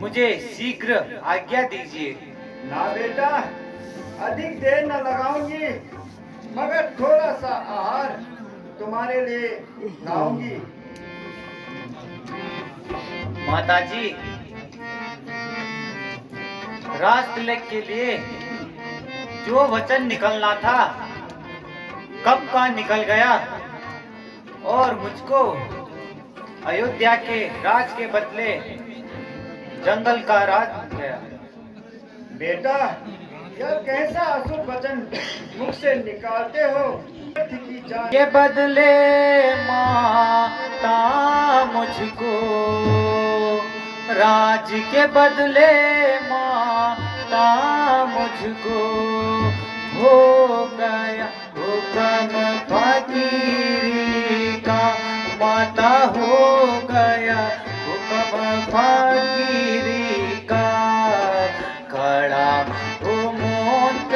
मुझे शीघ्र आज्ञा दीजिए। ना बेटा, अधिक देर न लगाऊंगी, मगर थोड़ा सा आहार तुम्हारे लिए लाऊंगी। माताजी, राज तिलक के लिए जो वचन निकलना था कब का निकल गया और मुझको अयोध्या के राज के बदले जंगल का राज मिल गया। बेटा, यह कैसा असुर वचन मुख से निकालते हो? ये बदले माता मुझको, राज के बदले माता मुझको, हो गया हुक्म फकीरी का, माता हो गया हुक्म फकीरी का, खड़ा हो मौत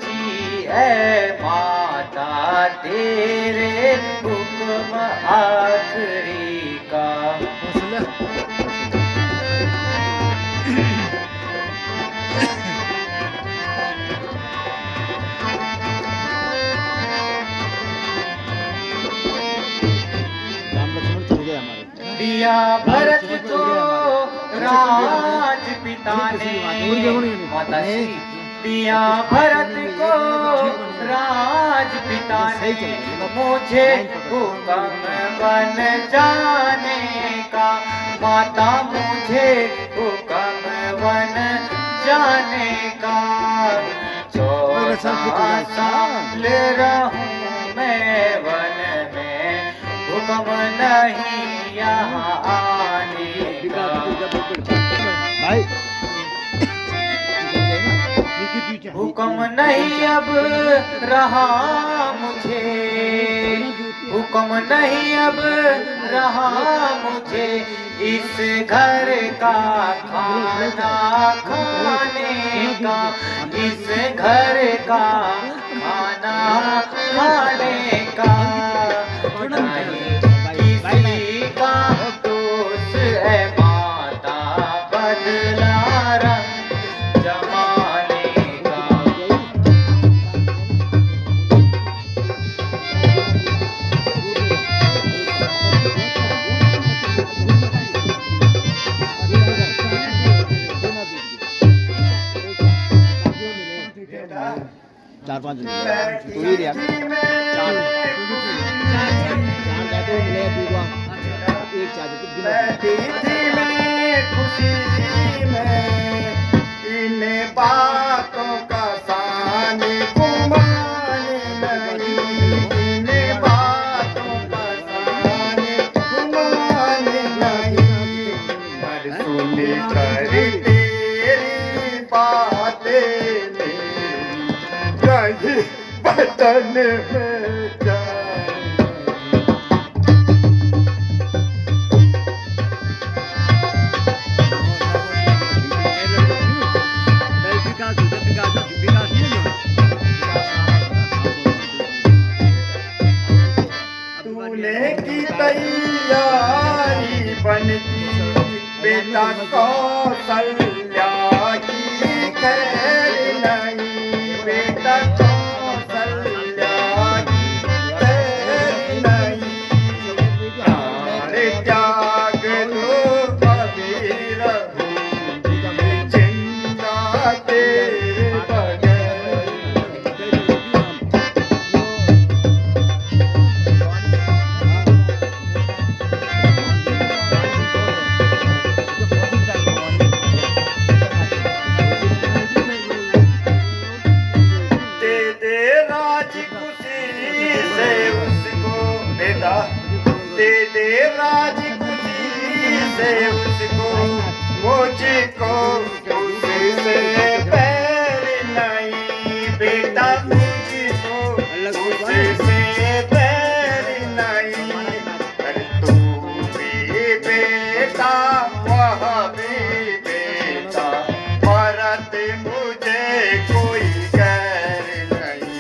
जी है माता तेरे हुक्म आखिरी का। दिया भरत को राज पिता ने, माता श्री, दिया भरत को राज पिता ने, मुझे हुक्म बन जाने का, माता मुझे हुक्म बन जाने का, 14 साल रहूं मैं वन में, हुक्म नहीं यहाँ आने का। हुक्म नहीं अब रहा मुझे, हुक्म नहीं अब रहा मुझे, इस घर का खाना खाने का, इस घर का खाना खाने का, किसी का दोष है माता बदला रंग जमाने का। चार पांच तू ही दिया चार जाते मिले दूसरा एक खुशी में इन बातों का सान गुमान नहीं, इन बातों का सान गुमान नहीं, पर सुन कर तेरी बातें कहीं बदन में जाए। तूने की तैयारी बनती बेटा कौशल्या की खैर नहीं, बेटा कौशल्या की खैर नहीं, प्राण त्याग दो अभी रहूंगी जिंदा तेरे बगैर। दे दे राज खुशी से उसको, मुझको उससे पैर नहीं, बेटा मुझको उससे पैर नहीं, पर तू भी बेटा वह भी बेटा, भरत मुझे कोई गैर नहीं।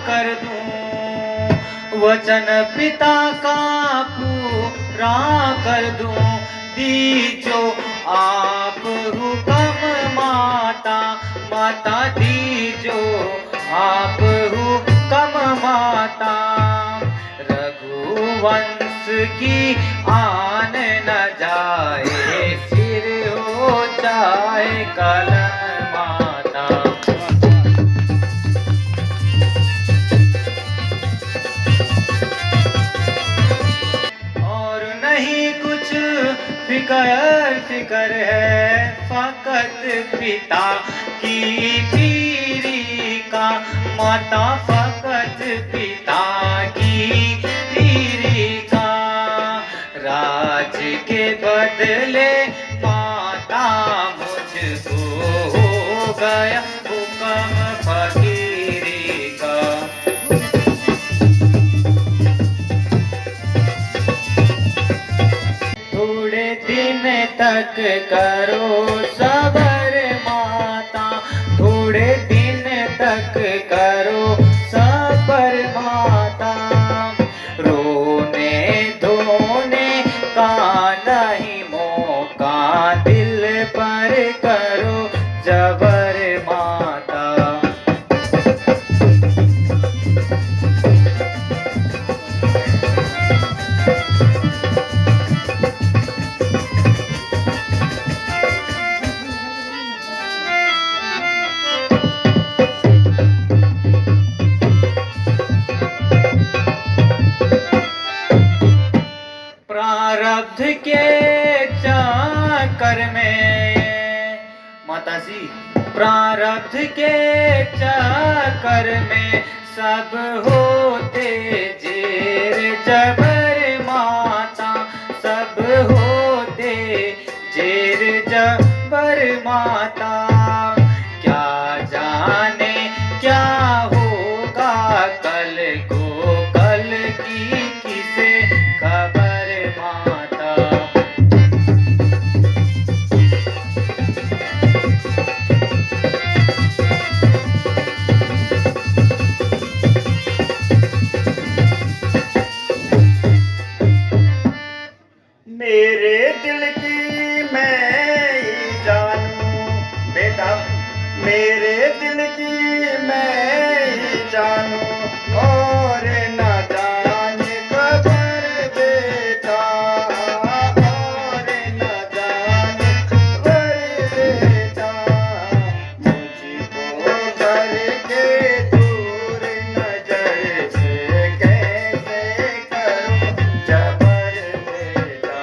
कर दूं, वचन पिता का पूरा कर दूं, दीजो आप हुक्म माता, माता दीजो आप हुक्म माता। रघुवंश की आन न जाए, सिर हो जाए कलम माता। और नहीं कुछ फिकर है, फकत पिता की पीरी का, माता फकत पिता की पीरी का। राज के बदले माता मुझको हो गया हुक्म फकीरी का। थोड़े दिन तक करो सबर माता, थोड़े दिन तक करो सबर माता। रोने धोने का नहीं मौका, दिल पर करो जबर माता। प्रारब्ध के चक्कर में माता जी, प्रारब्ध के चक्कर में सब होते जेर जबर माता, सब होते जेर जबर माता। क्या जाने क्या होगा कल को, कल की किसे खबर माता। मेरे दिल की मैं ही जानूं बेटा, मेरे दिल की मैं ही जानूं, और न जाने खबर बेटा, और न जाने खबर बेटा। मुझको घर के दूर नजर से कैसे करूं जबर बेटा।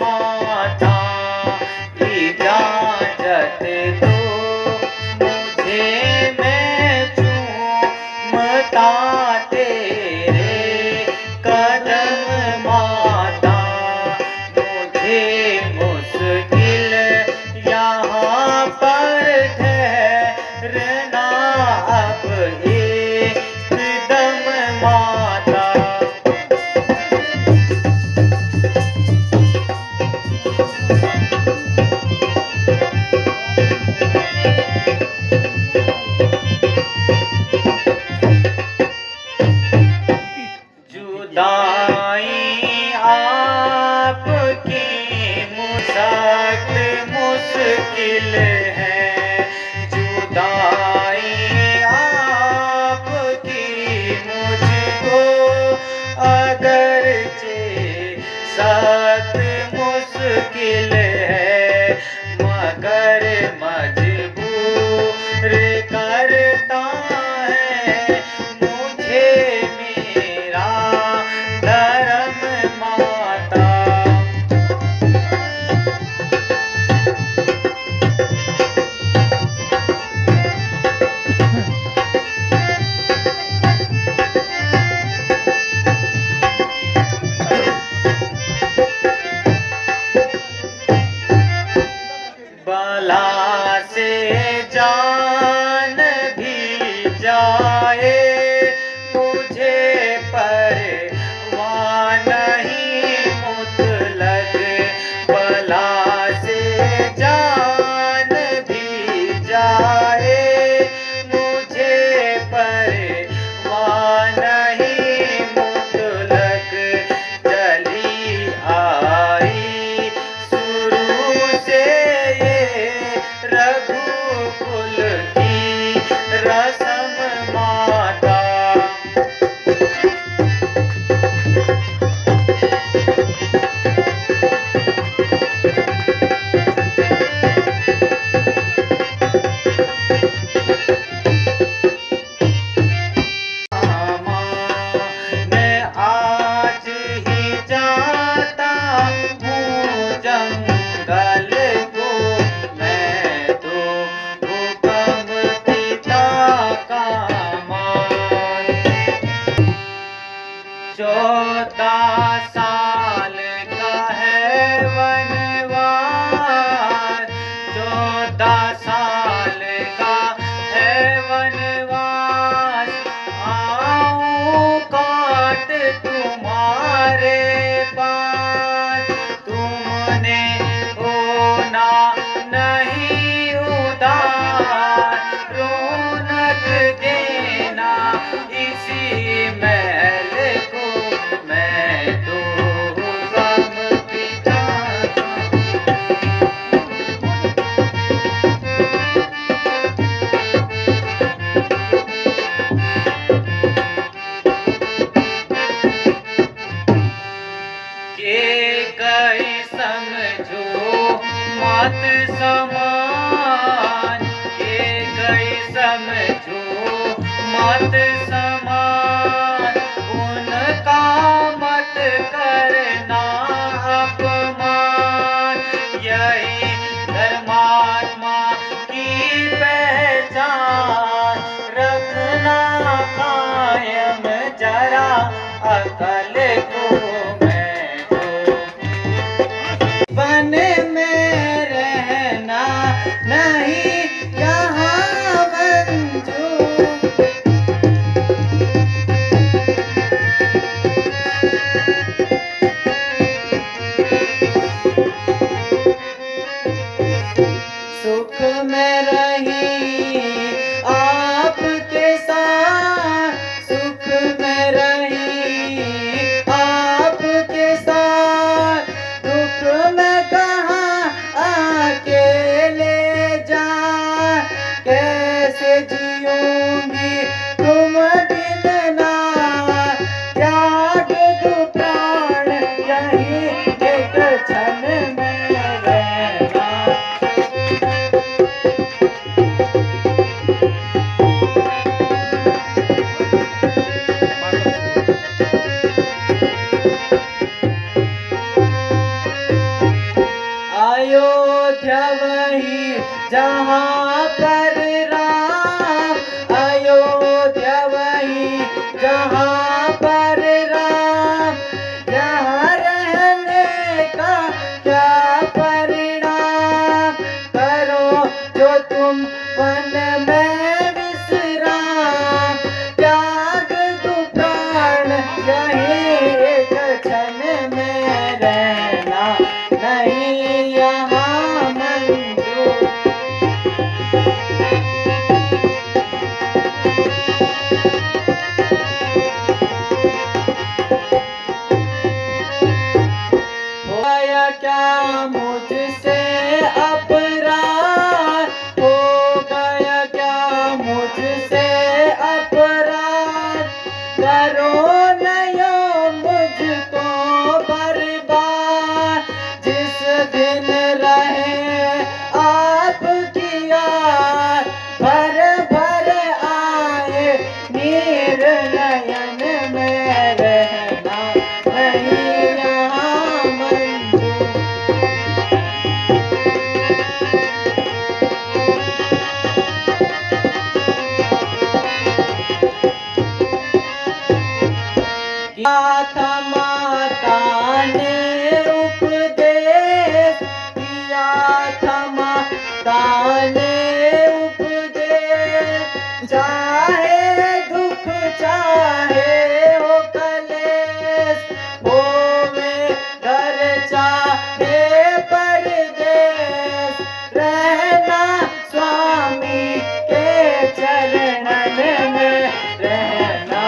माता इजाजत दो मुझे, मैं चूमता तेरे कदम माता। मुझे मुश्किल यहाँ पर ठहरना अब एकदम माता। जुदाई आपकी सख्त मुश्किल है, जुदाई आपकी मुझको अगरचे सख्त मुश्किल है, मगर मजबूर करता है मुझे मेरा धर्म माता। बला से जान भी जाए मुझे परवाह नहीं मुतलक, बला से जान भी जाए मुझे परवाह नहीं मुतलक। चली आई शुरू से रघुकुल की रस्म माता। मैं आज ही जाता हूँ जंगल को, मैं तो हुक्म पिता का मान। 14 साल का है वनवास, 14 साल का है वनवास। आऊं काट तुम्हारे पास, तुमने होना नहीं उदार, रौनक देना इसी महल को, मैं तो हुक्म पिता का। के कई समझो मत समान, के कई समझो मत समान, उनका मत करना अपमान। यही धर्मात्मा की पहचान, रखना कायम जरा अकल को, मैं तो वन में रहना नहीं यहाँ बंजो। सुख में रही आपके साथ, सुख में रही कहीं एक क्षण में रहना नहीं यहाँ मंजूर। हो गया क्या मुझसे अपराध, हो गया क्या मुझसे अपराध, करो नयो मुझको बर्बाद। जिस दिन रहे आपकी याद, भर भर आए नीर नयन में रहना नहीं यहाँ मंजूर। किया था माता ने उपदेश, किया था माता ने उपदेश, चाहे दुख चाहे हो कलेश, होवे घर चाहे परदेश, रहना स्वामी के चरणन में रहना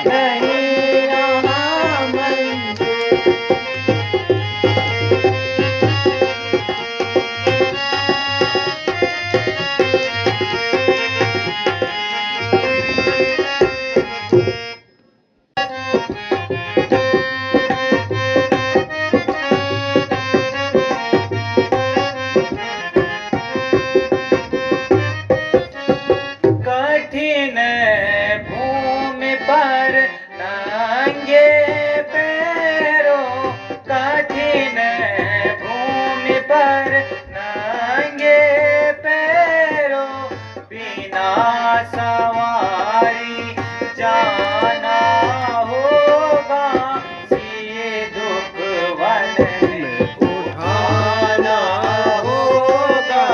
नहीं यहाँ मंजूर। कठिन भूमि पर नंगे पैरों, कठिन भूमि पर नंगे पैरों, बिना सवारी जाना होगा, ये दुख वन में उठाना होगा।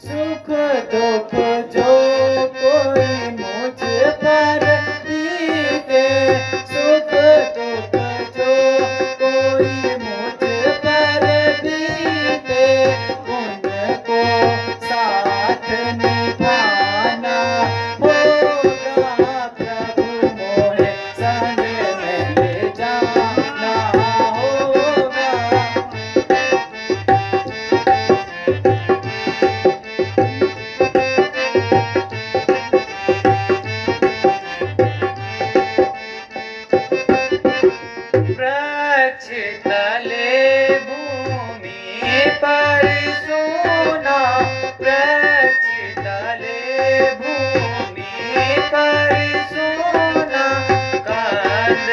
सुख दुख जो कोई मुझ पर बीते, सुख दुख जो कोई मुझ पर बीते, उनको साथ निभाना होगा, प्रभु मोहे संग में ले जाना होगा। वृक्ष तले भूमि पर सोना, वृक्ष तले भूमि पर सोना, कंद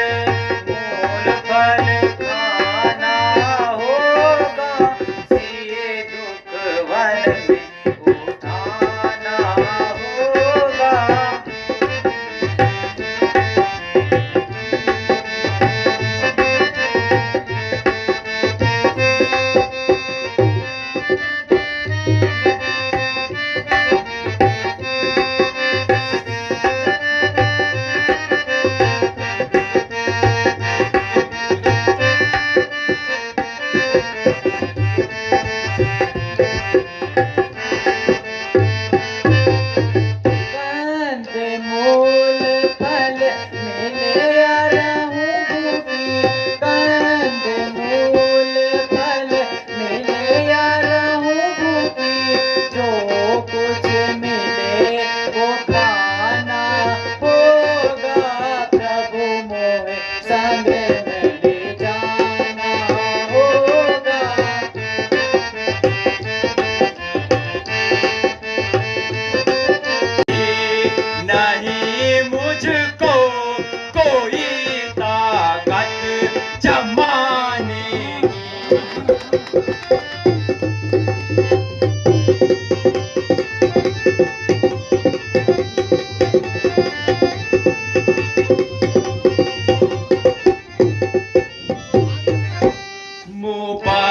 मूल फल खाना होगा, ये दुख वन में उठाना होगा। मोबाइल